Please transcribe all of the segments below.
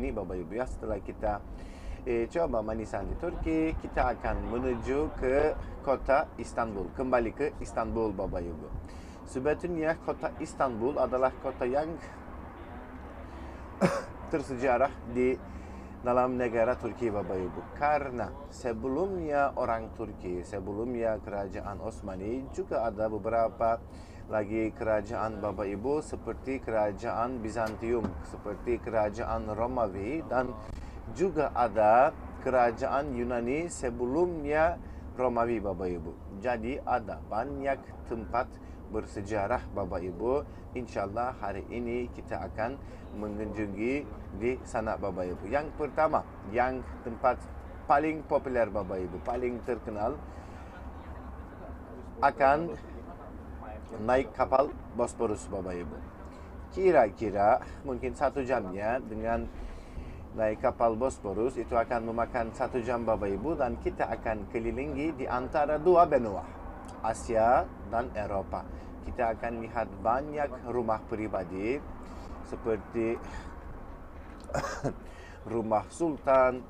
ini Bapak Ibu ya. Setelah kita coba manisan di Turki, kita akan menuju ke kota Istanbul, kembali ke Istanbul Bapak Ibu. Sebetulnya kota Istanbul adalah kota yang tersejarah di dalam negara Turki Bapak Ibu, karena sebelumnya orang Turki, sebelumnya kerajaan Osmani, juga ada beberapa lagi kerajaan Bapak Ibu, seperti kerajaan Bizantium, seperti kerajaan Romawi, dan juga ada kerajaan Yunani sebelumnya Romawi Bapak Ibu. Jadi ada banyak tempat bersejarah Bapak Ibu. Insyaallah hari ini kita akan mengunjungi di sana Bapak Ibu. Yang pertama, yang tempat paling populer Bapak Ibu, paling terkenal, akan naik kapal Bosporus Bapak Ibu. Kira-kira mungkin 1 jamnya dengan naik kapal Bosporus itu akan memakan 1 jam Bapak Ibu, dan kita akan kelilingi di antara 2 benua, Asia dan Eropa. Kita akan lihat banyak rumah pribadi seperti rumah sultan,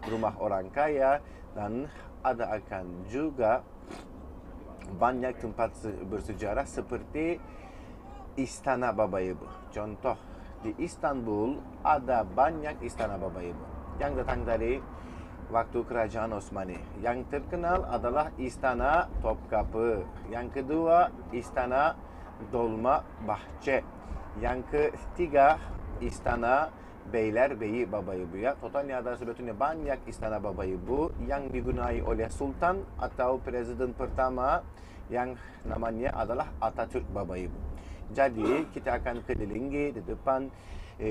rumah orang kaya, dan ada akan juga banyak tempat bersejarah seperti istana Bapak Ibu. Contoh, di Istanbul ada banyak istana Bapak Ibu yang datang dari waktu kerajaan Osmani. Yang terkenal adalah Istana Topkapı. Yang kedua, Istana Dolmabahçe. Yang ketiga, Istana Beylerbeyi Bapak Ibu ya. Totalnya ada sebetulnya banyak istana Bapak Ibu yang digunakan oleh sultan atau presiden pertama yang namanya adalah Atatürk Bapak Ibu. Jadi kita akan kelilingi di depan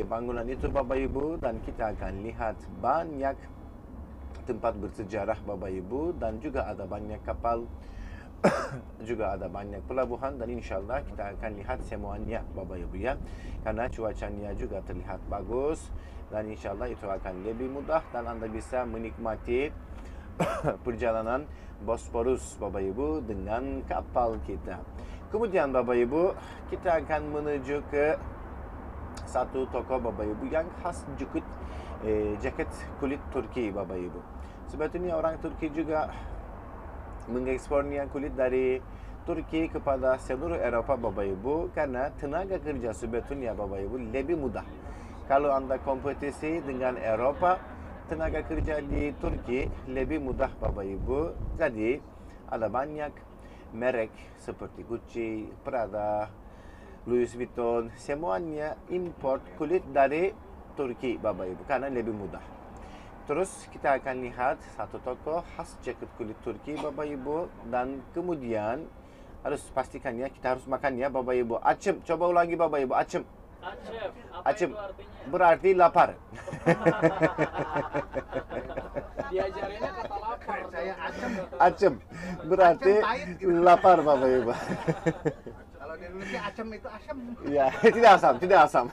bangunan itu Bapak Ibu, dan kita akan lihat banyak tempat bersejarah Bapak Ibu, dan juga ada banyak kapal juga ada banyak pelabuhan, dan insyaallah kita akan lihat semuanya Bapak Ibu ya, karena cuacanya juga terlihat bagus, dan insyaallah itu akan lebih mudah dan Anda bisa menikmati perjalanan Bosporus Bapak Ibu dengan kapal kita. Kemudian Bapak Ibu, kita akan menuju ke satu toko Bapak Ibu yang khas jaket kulit Turki Bapak Ibu. Sebetulnya orang Turki juga mengekspornya kulit dari Turki kepada seluruh Eropa Bapak Ibu, karena tenaga kerja sebetulnya Bapak Ibu lebih mudah. Kalau Anda kompetisi dengan Eropa, tenaga kerja di Turki lebih mudah Bapak Ibu. Jadi ada banyak merek seperti Gucci, Prada, Louis Vuitton, semuanya import kulit dari Turki Bapak Ibu, karena lebih mudah. Terus kita akan lihat satu toko khas jaket kulit Turki Bapak Ibu, dan kemudian harus pastikan ya, kita harus makan ya Bapak Ibu. Acem, coba ulangi Bapak Ibu, acem. Acem, apa Acem itu artinya? berarti lapar. Diajarinnya kata lapar. Saya acem. Acem berarti Acem pahit gitu. lapar Bapak Ibu. Kalau di Indonesia acem itu asam. Ya, tidak asam, tidak asam.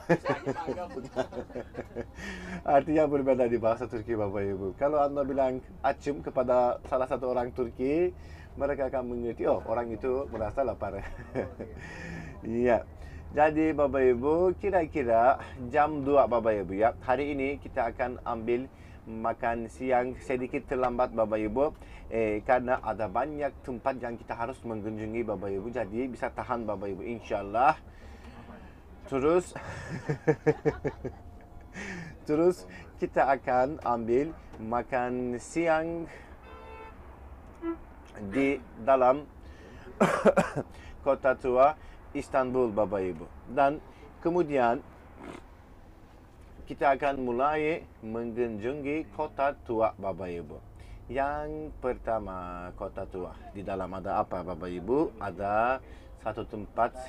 Artinya berbeda di bahasa Turki Bapak Ibu. Kalau Anda bilang acem kepada salah satu orang Turki, mereka akan mengerti, oh orang itu merasa lapar. Iya. Jadi Bapak Ibu, kira-kira jam 2 Bapak Ibu ya. Hari ini kita akan ambil makan siang sedikit terlambat Bapak Ibu, karena ada banyak tempat yang kita harus mengunjungi Bapak Ibu. Jadi bisa tahan Bapak Ibu insyaallah. Terus kita akan ambil makan siang di dalam kota tua Istanbul Bapak Ibu. Dan kemudian kita akan mulai mengunjungi kota tua Bapak Ibu. Yang pertama, kota tua. Di dalam ada apa Bapak Ibu? Ada satu tempat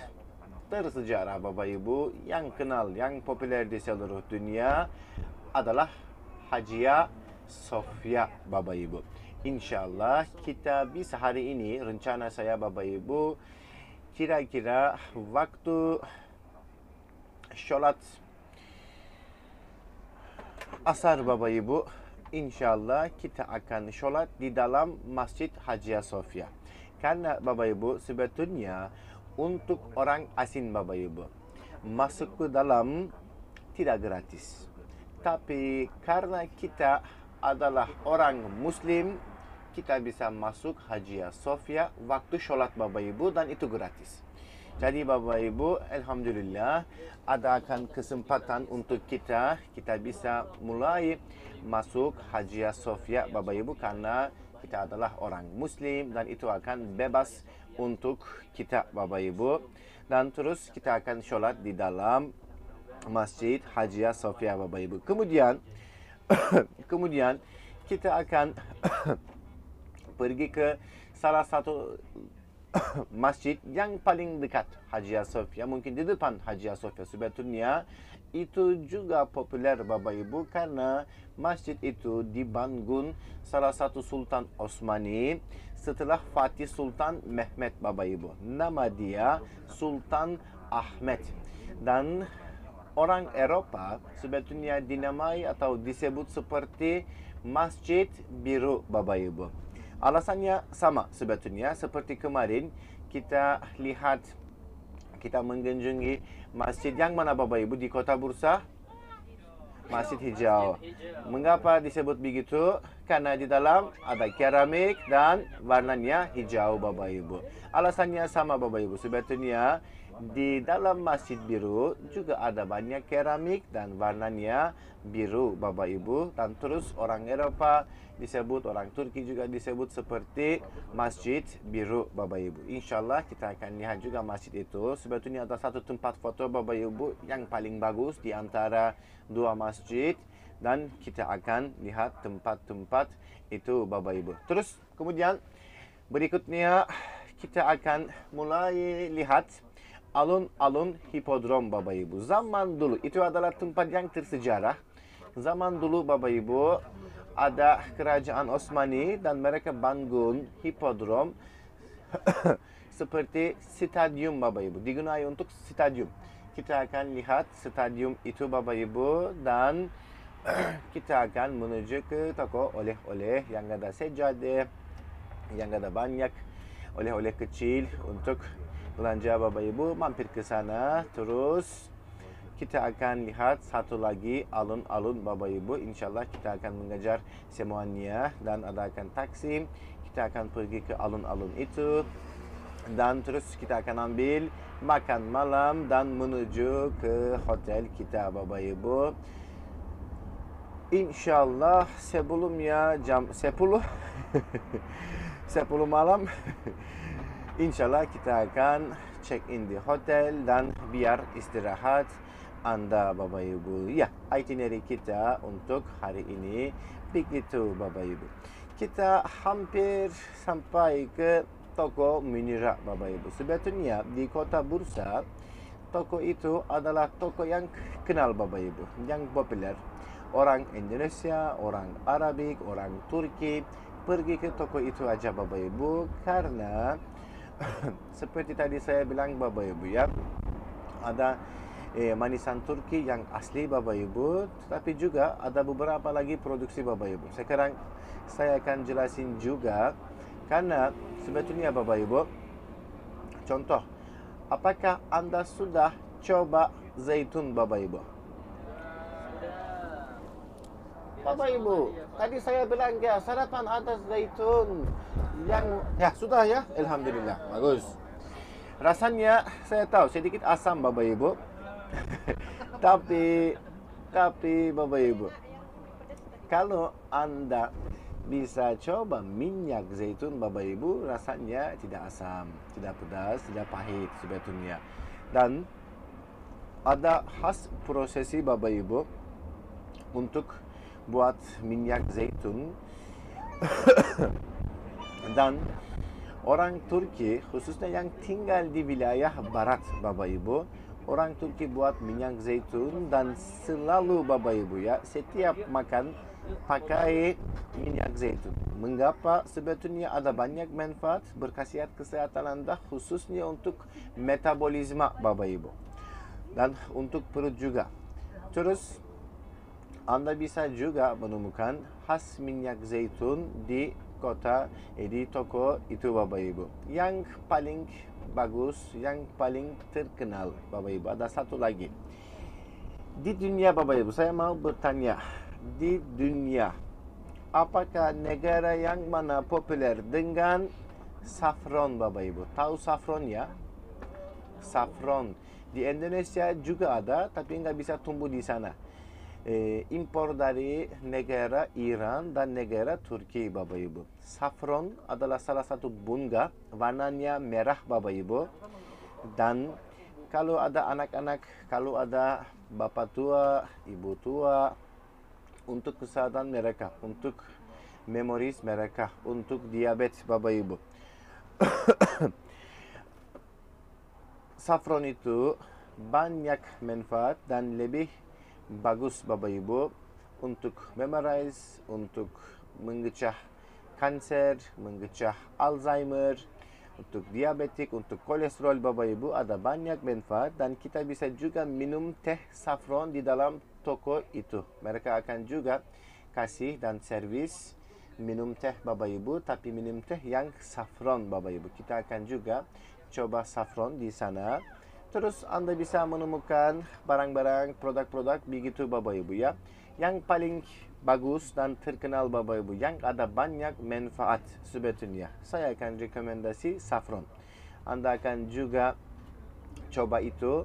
tersejarah Bapak Ibu yang kenal, yang populer di seluruh dunia, adalah Hagia Sophia Bapak Ibu. Insyaallah kita bisa hari ini, rencana saya Bapak Ibu, kira-kira waktu sholat asar Bapak Ibu, insyaallah kita akan sholat di dalam Masjid Hagia Sophia. Karena Bapak Ibu, sebetulnya untuk orang asing Bapak Ibu masuk ke dalam tidak gratis. Tapi karena kita adalah orang Muslim, kita bisa masuk Hagia Sophia waktu sholat Bapak Ibu dan itu gratis. Jadi Bapak Ibu, alhamdulillah ada akan kesempatan untuk kita bisa mulai masuk Hagia Sophia Bapak Ibu karena kita adalah orang Muslim dan itu akan bebas untuk kita Bapak Ibu. Dan terus kita akan sholat di dalam Masjid Hagia Sophia Bapak Ibu. Kemudian kita akan pergi ke salah satu masjid yang paling dekat Hagia Sophia, mungkin di depan Hagia Sophia. Sebetulnya itu juga populer Bapak Ibu karena masjid itu dibangun salah satu Sultan Osmani setelah Fatih Sultan Mehmet Bapak Ibu. Nama dia Sultan Ahmet. Dan orang Eropa sebetulnya dinamai atau disebut seperti Masjid Biru Bapak Ibu. Alasannya sama sebetulnya seperti kemarin kita lihat, kita mengunjungi masjid yang mana Bapak Ibu di Kota Bursa? Masjid Hijau. Mengapa disebut begitu? Karena di dalam ada keramik dan warnanya hijau Bapak Ibu. Alasannya sama Bapak Ibu. Sebetulnya di dalam Masjid Biru juga ada banyak keramik dan warnanya biru Bapak Ibu. Dan terus orang Eropa disebut, orang Turki juga disebut seperti Masjid Biru Bapak Ibu. Insyaallah kita akan lihat juga masjid itu. Sebetulnya ada satu tempat foto Bapak Ibu yang paling bagus di antara dua masjid. Dan kita akan lihat tempat-tempat itu Bapak Ibu. Terus kemudian berikutnya kita akan mulai lihat alun-alun hipodrom Bapak Ibu. Zaman dulu itu adalah tempat yang tersejarah. Zaman dulu Bapak Ibu ada kerajaan Osmani dan mereka bangun hipodrom seperti stadium Bapak Ibu. Digunakan untuk stadium. Kita akan lihat stadium itu Bapak Ibu dan kita akan menuju ke toko oleh-oleh yang ada sejadah, yang ada banyak oleh-oleh kecil untuk belanja Bapak Ibu. Mampir ke sana. Terus kita akan lihat satu lagi alun-alun Bapak Ibu. Insyaallah kita akan mengejar semuanya dan ada akan taksi. Kita akan pergi ke alun-alun itu dan terus kita akan ambil makan malam dan menuju ke hotel kita Bapak Ibu. Insyaallah sebelumnya jam 10 10 malam insyaallah kita akan check in di hotel dan biar istirahat Anda Bapak Ibu. Ya, itinerary kita untuk hari ini begitu Bapak Ibu. Kita hampir sampai ke toko Munira Bapak Ibu. Sebetulnya di Kota Bursa toko itu adalah toko yang kenal Bapak Ibu, yang populer. Orang Indonesia, orang Arabik, orang Turki pergi ke toko itu aja Bapak Ibu karena seperti tadi saya bilang Bapak Ibu ya, ada manisan Turki yang asli Bapak Ibu, tapi juga ada beberapa lagi produksi Bapak Ibu. Sekarang saya akan jelasin juga karena sebetulnya Bapak Ibu, contoh, apakah Anda sudah coba zaitun Bapak Ibu? Bapak Ibu, tadi saya bilang ya sarapan ada zaitun yang ya sudah ya, alhamdulillah bagus. Rasanya saya tahu sedikit asam Bapak Ibu, tapi Bapak Ibu, kalau Anda bisa coba minyak zaitun Bapak Ibu, rasanya tidak asam, tidak pedas, tidak pahit sebetulnya. Dan ada khas prosesi Bapak Ibu untuk buat minyak zaitun dan orang Turki khususnya yang tinggal di wilayah barat Bapak Ibu, orang Turki buat minyak zaitun dan selalu Bapak Ibu ya setiap makan pakai minyak zaitun. Mengapa? Sebetulnya ada banyak manfaat berkhasiat kesehatan Anda khususnya untuk metabolisme Bapak Ibu dan untuk perut juga. Terus Anda bisa juga menemukan khas minyak zaitun di di toko itu Bapak Ibu. Yang paling bagus, yang paling terkenal Bapak Ibu, ada satu lagi. Di dunia Bapak Ibu, saya mau bertanya, di dunia apakah negara yang mana populer dengan saffron Bapak Ibu? Tahu saffron ya? Saffron di Indonesia juga ada, tapi nggak bisa tumbuh di sana. Impor dari negara Iran dan negara Turki Bapak Ibu. Saffron adalah salah satu bunga, warnanya merah Bapak Ibu. Dan kalau ada anak-anak, kalau ada bapak tua, ibu tua, untuk kesehatan mereka, untuk memoris mereka, untuk diabetes Bapak Ibu. Saffron itu banyak manfaat dan lebih bagus Bapak Ibu untuk memorize, untuk mengecah kanser, mengecah Alzheimer, untuk diabetik, untuk kolesterol Bapak Ibu, ada banyak manfaat. Dan kita bisa juga minum teh saffron di dalam toko itu. Mereka akan juga kasih dan servis minum teh Bapak Ibu, tapi minum teh yang saffron Bapak Ibu. Kita akan juga coba saffron di sana. Terus Anda bisa menemukan barang-barang, produk-produk begitu Bapak Ibu ya. Yang paling bagus dan terkenal Bapak Ibu, yang ada banyak manfaat sebetulnya, saya akan rekomendasi saffron. Anda akan juga coba itu.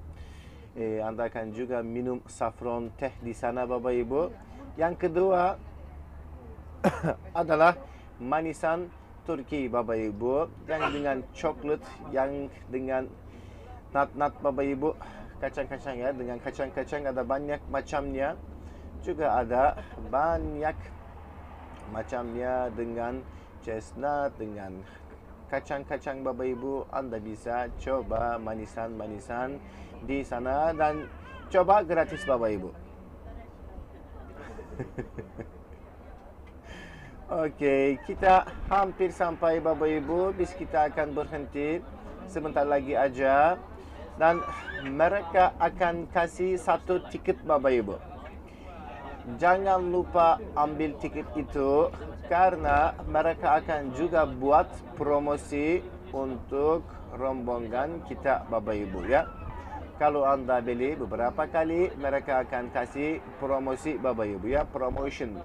Anda akan juga minum saffron teh di sana Bapak Ibu. Yang kedua adalah manisan Turki Bapak Ibu, yang dengan coklat, yang dengan nut-nut Bapak Ibu, kacang-kacang ya, dengan kacang-kacang ada banyak macamnya. Juga ada banyak macamnya dengan chestnut, dengan kacang-kacang Bapak Ibu. Anda bisa coba manisan-manisan di sana dan coba gratis Bapak Ibu. Oke, kita hampir sampai Bapak Ibu. Bis kita akan berhenti sebentar lagi aja. Dan mereka akan kasih satu tiket Bapak Ibu. Jangan lupa ambil tiket itu, karena mereka akan juga buat promosi untuk rombongan kita Bapak Ibu ya. Kalau Anda beli beberapa kali, mereka akan kasih promosi Bapak Ibu ya, promotion.